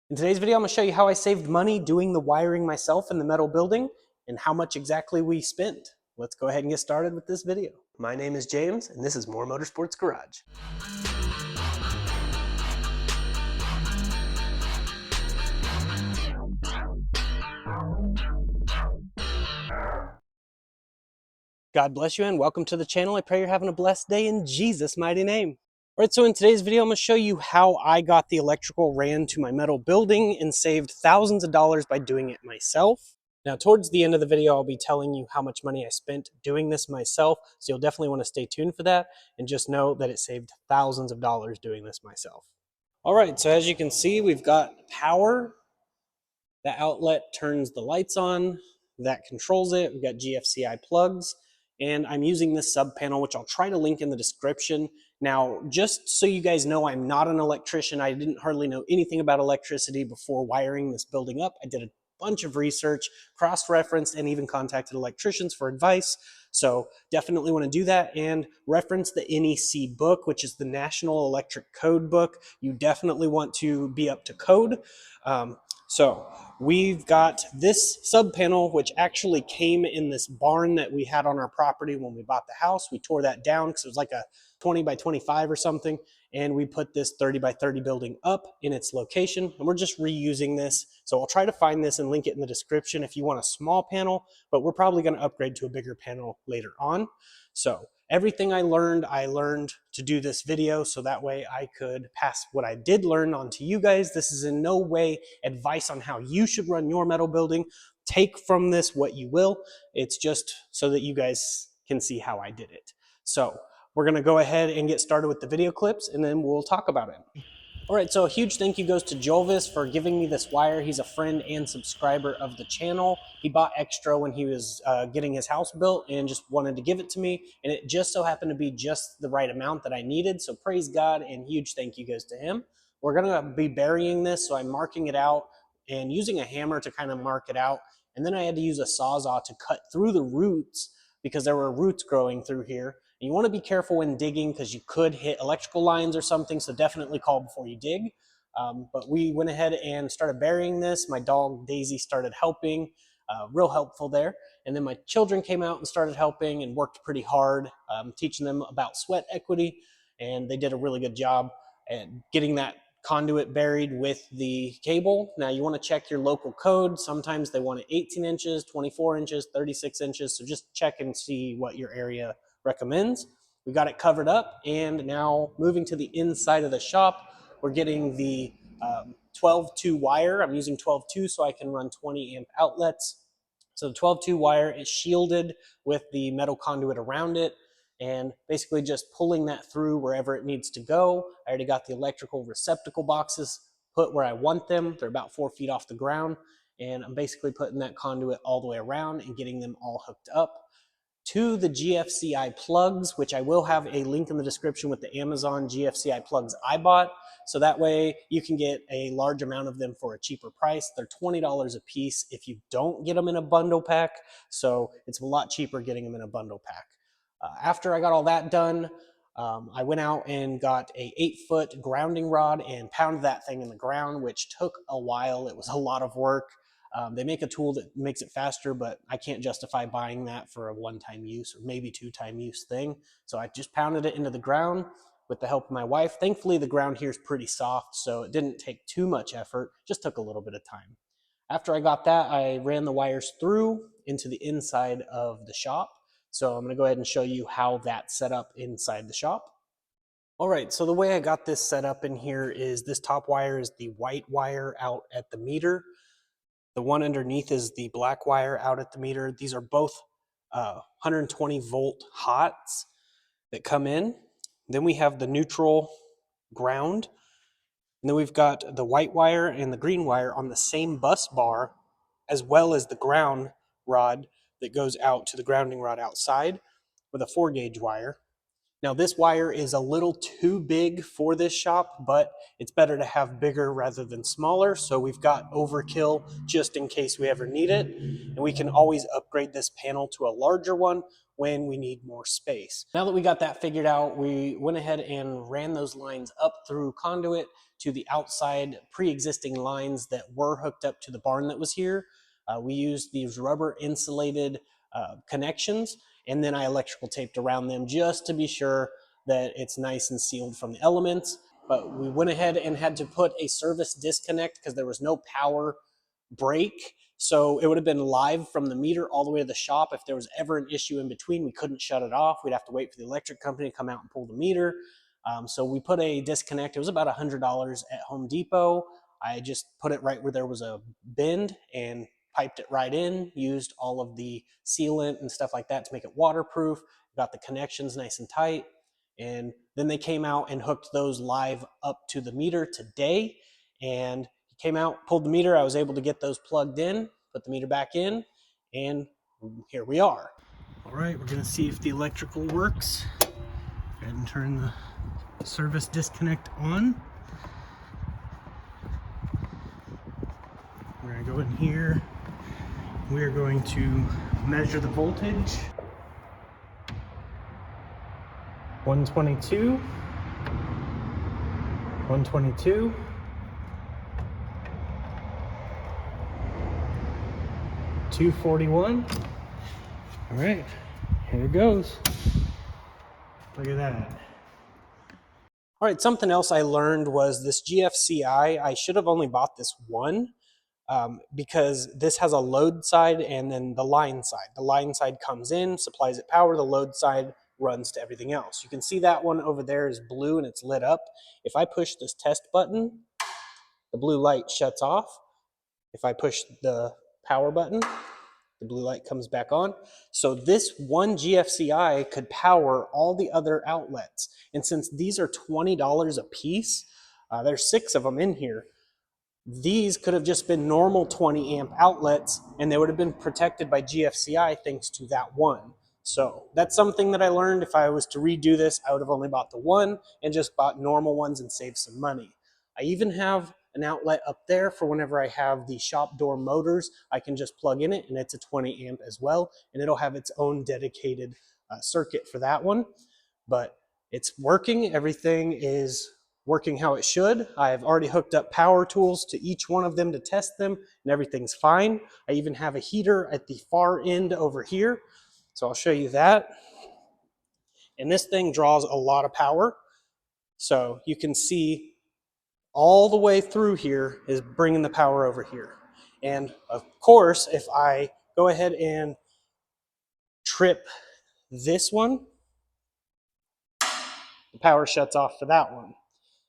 In today's video, I'm going to show you how I saved money doing the wiring myself in the metal building and how much exactly we spent. Let's go ahead and get started with this video. My name is James, and this is More Motorsports Garage. God bless you and welcome to the channel. I pray you're having a blessed day in Jesus' mighty name. All right, so in today's video, I'm going to show you how I got the electrical ran to my metal building and saved thousands of dollars by doing it myself. Now, towards the end of the video, I'll be telling you how much money I spent doing this myself, so you'll definitely want to stay tuned for that, and just know that it saved thousands of dollars doing this myself. All right, so as you can see, we've got power. The outlet turns the lights on, that controls it. We've got GFCI plugs, and I'm using this sub panel, which I'll try to link in the description. Now, just so you guys know, I'm not an electrician. I didn't hardly know anything about electricity before wiring this building up. I did a bunch of research, cross-referenced, and even contacted electricians for advice. So definitely want to do that and reference the NEC book, which is the National Electric Code book. You definitely want to be up to code. So we've got this sub panel, which actually came in this barn that we had on our property when we bought the house. We tore that down because it was like a 20 by 25 or something. And we put this 30 by 30 building up in its location, and we're just reusing this. So I'll try to find this and link it in the description if you want a small panel, but we're probably going to upgrade to a bigger panel later on. So everything I learned to do this video, so that way I could pass what I did learn on to you guys. This is in no way advice on how you should run your metal building. Take from this what you will. It's just so that you guys can see how I did it. So we're going to go ahead and get started with the video clips, and then we'll talk about it. All right, so a huge thank you goes to Jolvis for giving me this wire. He's a friend and subscriber of the channel. He bought extra when he was getting his house built and just wanted to give it to me. And it just so happened to be just the right amount that I needed. So praise God, and huge thank you goes to him. We're gonna be burying this, so I'm marking it out and using a hammer to kind of mark it out. And then I had to use a Sawzall to cut through the roots because there were roots growing through here. You want to be careful when digging because you could hit electrical lines or something, so definitely call before you dig. But we went ahead and started burying this. My dog Daisy started helping, real helpful there. And then my children came out and started helping and worked pretty hard, teaching them about sweat equity, and they did a really good job at getting that conduit buried with the cable. Now you want to check your local code. Sometimes they want it 18 inches, 24 inches, 36 inches, so just check and see what your area recommends. We got it covered up, and now moving to the inside of the shop, we're getting the 12-2 wire. I'm using 12-2 so I can run 20 amp outlets. So the 12-2 wire is shielded with the metal conduit around it, and basically just pulling that through wherever it needs to go. I already got the electrical receptacle boxes put where I want them. They're about 4 feet off the ground, and I'm basically putting that conduit all the way around and getting them all hooked up to the GFCI plugs, which I will have a link in the description with the Amazon GFCI plugs I bought. So that way you can get a large amount of them for a cheaper price. They're $20 a piece if you don't get them in a bundle pack. So it's a lot cheaper getting them in a bundle pack. After I got all that done, I went out and got a 8-foot grounding rod and pounded that thing in the ground, which took a while. It was a lot of work. They make a tool that makes it faster, but I can't justify buying that for a one-time use or maybe two-time use thing. So I just pounded it into the ground with the help of my wife. Thankfully, the ground here is pretty soft, so it didn't take too much effort, just took a little bit of time. After I got that, I ran the wires through into the inside of the shop. So I'm going to go ahead and show you how that's set up inside the shop. All right, so the way I got this set up in here is this top wire is the white wire out at the meter. The one underneath is the black wire out at the meter. These are both 120 volt hots that come in. Then we have the neutral ground. And then we've got the white wire and the green wire on the same bus bar, as well as the ground rod that goes out to the grounding rod outside with a 4-gauge wire. Now this wire is a little too big for this shop, but it's better to have bigger rather than smaller. So we've got overkill just in case we ever need it. And we can always upgrade this panel to a larger one when we need more space. Now that we got that figured out, we went ahead and ran those lines up through conduit to the outside pre-existing lines that were hooked up to the barn that was here. We used these rubber insulated connections, and then I electrical taped around them just to be sure that it's nice and sealed from the elements. But we went ahead and had to put a service disconnect because there was no power break. So it would have been live from the meter all the way to the shop. If there was ever an issue in between, we couldn't shut it off. We'd have to wait for the electric company to come out and pull the meter. So we put a disconnect. It was about $100 at Home Depot. I just put it right where there was a bend and piped it right in, used all of the sealant and stuff like that to make it waterproof, got the connections nice and tight. And then they came out and hooked those live up to the meter today. And he came out, pulled the meter. I was able to get those plugged in, put the meter back in, and here we are. All right, we're gonna see if the electrical works. Go ahead and turn the service disconnect on. We're gonna go in here. We are going to measure the voltage. 122, 122, 241. All right, here it goes. Look at that. All right, something else I learned was this GFCI. I should have only bought this one. Because this has a load side and then the line side. The line side comes in, supplies it power, the load side runs to everything else. You can see that one over there is blue and it's lit up. If I push this test button, the blue light shuts off. If I push the power button, the blue light comes back on. So this one GFCI could power all the other outlets. And since these are $20 a piece, there's 6 of them in here. These could have just been normal 20 amp outlets and they would have been protected by GFCI thanks to that one. So that's something that I learned. If I was to redo this, I would have only bought the one and just bought normal ones and saved some money. I even have an outlet up there for whenever I have the shop door motors. I can just plug in it and it's a 20 amp as well, and it'll have its own dedicated circuit for that one. But it's working. Everything is working how it should. I've already hooked up power tools to each one of them to test them, and everything's fine. I even have a heater at the far end over here, so I'll show you that. And this thing draws a lot of power, so you can see all the way through here is bringing the power over here. And of course, if I go ahead and trip this one, the power shuts off for that one.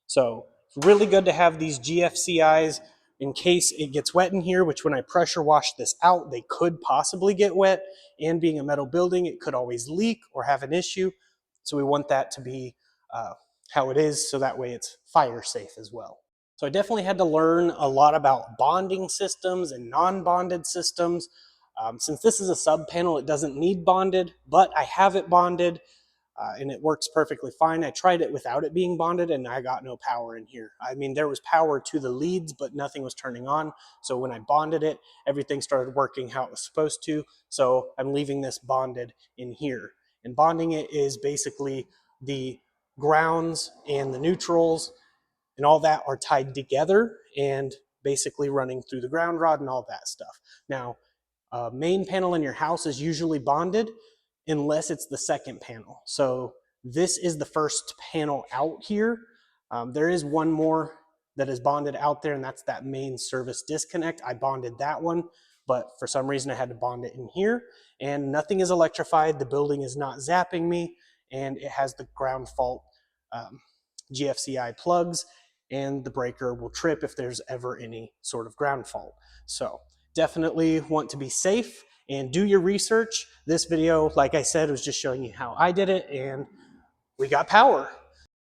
So it's really good to have these GFCIs in case it gets wet in here, which when I pressure wash this out, they could possibly get wet. And being a metal building, it could always leak or have an issue. So we want that to be how it is, so that way it's fire safe as well. So I definitely had to learn a lot about bonding systems and non-bonded systems. Since this is a sub panel, it doesn't need bonded, but I have it bonded. And it works perfectly fine. I tried it without it being bonded and I got no power in here. I mean, there was power to the leads, but nothing was turning on. So when I bonded it, everything started working how it was supposed to. So I'm leaving this bonded in here. And bonding it is basically the grounds and the neutrals and all that are tied together and basically running through the ground rod and all that stuff. Now, main panel in your house is usually bonded, unless it's the second panel. So this is the first panel out here. There is one more that is bonded out there, and that's that main service disconnect. I bonded that one, but for some reason I had to bond it in here, and nothing is electrified. The building is not zapping me, and it has the ground fault GFCI plugs, and the breaker will trip if there's ever any sort of ground fault. So definitely want to be safe and do your research. This video, like I said, was just showing you how I did it, and we got power.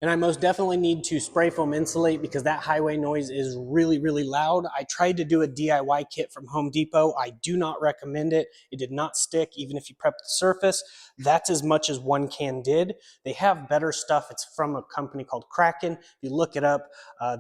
And I most definitely need to spray foam insulate because that highway noise is really, really loud. I tried to do a DIY kit from Home Depot. I do not recommend it. It did not stick, even if you prep the surface. That's as much as one can did. They have better stuff. It's from a company called Kraken. If you look it up,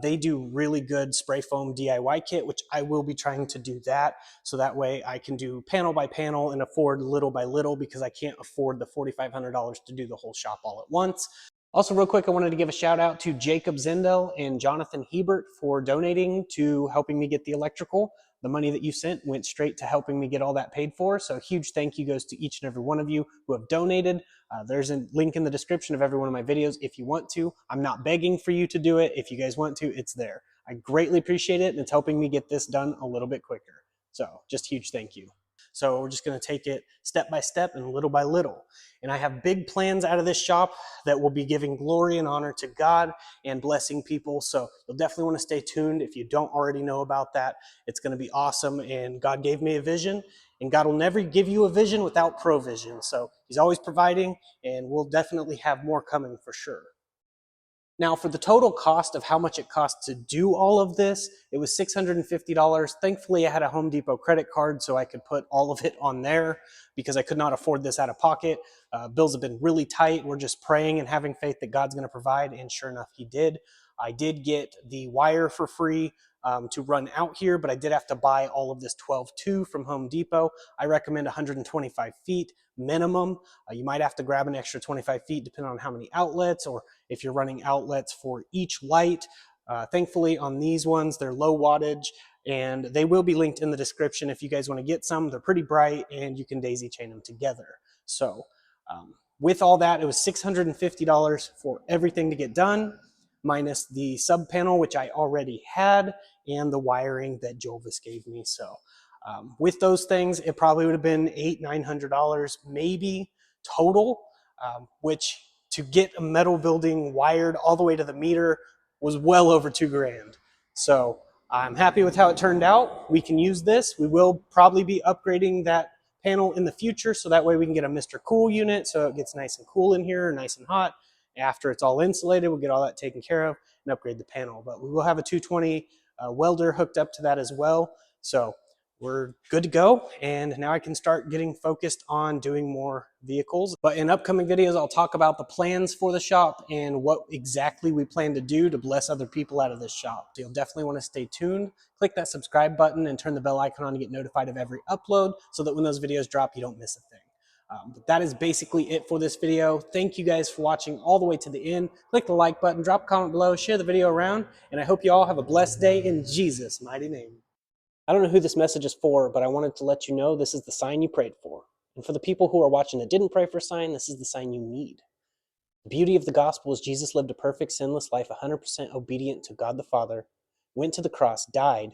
they do really good spray foam DIY kit, which I will be trying to do that. So that way I can do panel by panel and afford little by little, because I can't afford the $4,500 to do the whole shop all at once. Also, real quick, I wanted to give a shout out to Jacob Zendel and Jonathan Hebert for donating to helping me get the electrical. The money that you sent went straight to helping me get all that paid for. So huge thank you goes to each and every one of you who have donated. There's a link in the description of every one of my videos if you want to. I'm not begging for you to do it. If you guys want to, it's there. I greatly appreciate it, and it's helping me get this done a little bit quicker. So just huge thank you. So we're just going to take it step by step and little by little. And I have big plans out of this shop that will be giving glory and honor to God and blessing people. So you'll definitely want to stay tuned. If you don't already know about that, it's going to be awesome. And God gave me a vision, and God will never give you a vision without provision. So he's always providing, and we'll definitely have more coming for sure. Now, for the total cost of how much it cost to do all of this, it was $650. Thankfully, I had a Home Depot credit card, so I could put all of it on there because I could not afford this out of pocket. Bills have been really tight. We're just praying and having faith that God's going to provide, and sure enough, he did. I did get the wire for free to run out here, but I did have to buy all of this 12-2 from Home Depot. I recommend 125 feet minimum. You might have to grab an extra 25 feet depending on how many outlets, or if you're running outlets for each light. Thankfully on these ones, they're low wattage, and they will be linked in the description if you guys want to get some. They're pretty bright, and you can daisy chain them together. So with all that, it was $650 for everything to get done, minus the sub panel, which I already had, and the wiring that Jovis gave me. So with those things, it probably would have been $800–900 maybe total, which to get a metal building wired all the way to the meter was well over $2,000. So I'm happy with how it turned out. We can use this. We will probably be upgrading that panel in the future, so that way we can get a Mr. Cool unit so it gets nice and cool in here, nice and hot. After it's all insulated, we'll get all that taken care of and upgrade the panel. But we will have a 220 welder hooked up to that as well. So we're good to go, and now I can start getting focused on doing more vehicles. But in upcoming videos, I'll talk about the plans for the shop and what exactly we plan to do to bless other people out of this shop. So you'll definitely want to stay tuned. Click that subscribe button and turn the bell icon on to get notified of every upload, so that when those videos drop, you don't miss a thing. But that is basically it for this video. Thank you guys for watching all the way to the end. Click the like button, drop a comment below, share the video around, and I hope you all have a blessed day in Jesus' mighty name. I don't know who this message is for, but I wanted to let you know this is the sign you prayed for. And for the people who are watching that didn't pray for a sign, this is the sign you need. The beauty of the gospel is Jesus lived a perfect, sinless life, 100% obedient to God the Father, went to the cross, died,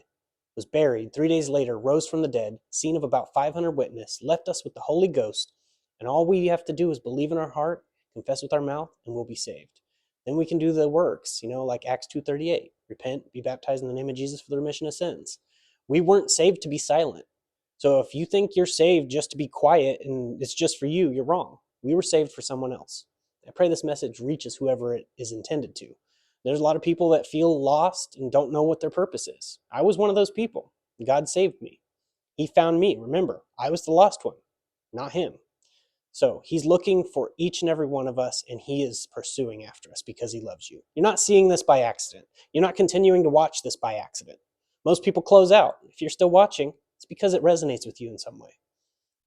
was buried, 3 days later, rose from the dead, seen of about 500 witnesses, left us with the Holy Ghost, and all we have to do is believe in our heart, confess with our mouth, and we'll be saved. Then we can do the works, like Acts 2:38, repent, be baptized in the name of Jesus for the remission of sins. We weren't saved to be silent. So if you think you're saved just to be quiet and it's just for you, you're wrong. We were saved for someone else. I pray this message reaches whoever it is intended to. There's a lot of people that feel lost and don't know what their purpose is. I was one of those people. God saved me. He found me. Remember, I was the lost one, not him. So he's looking for each and every one of us, and he is pursuing after us because he loves you. You're not seeing this by accident. You're not continuing to watch this by accident. Most people close out. If you're still watching, it's because it resonates with you in some way.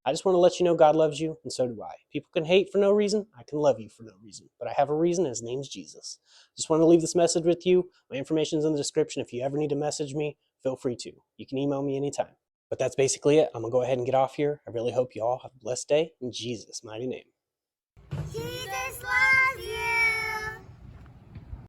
I just want to let you know God loves you, and so do I. People can hate for no reason. I can love you for no reason. But I have a reason, and his name's Jesus. Just want to leave this message with you. My information's in the description. If you ever need to message me, feel free to. You can email me anytime. But that's basically it. I'm going to go ahead and get off here. I really hope you all have a blessed day in Jesus' mighty name. Jesus!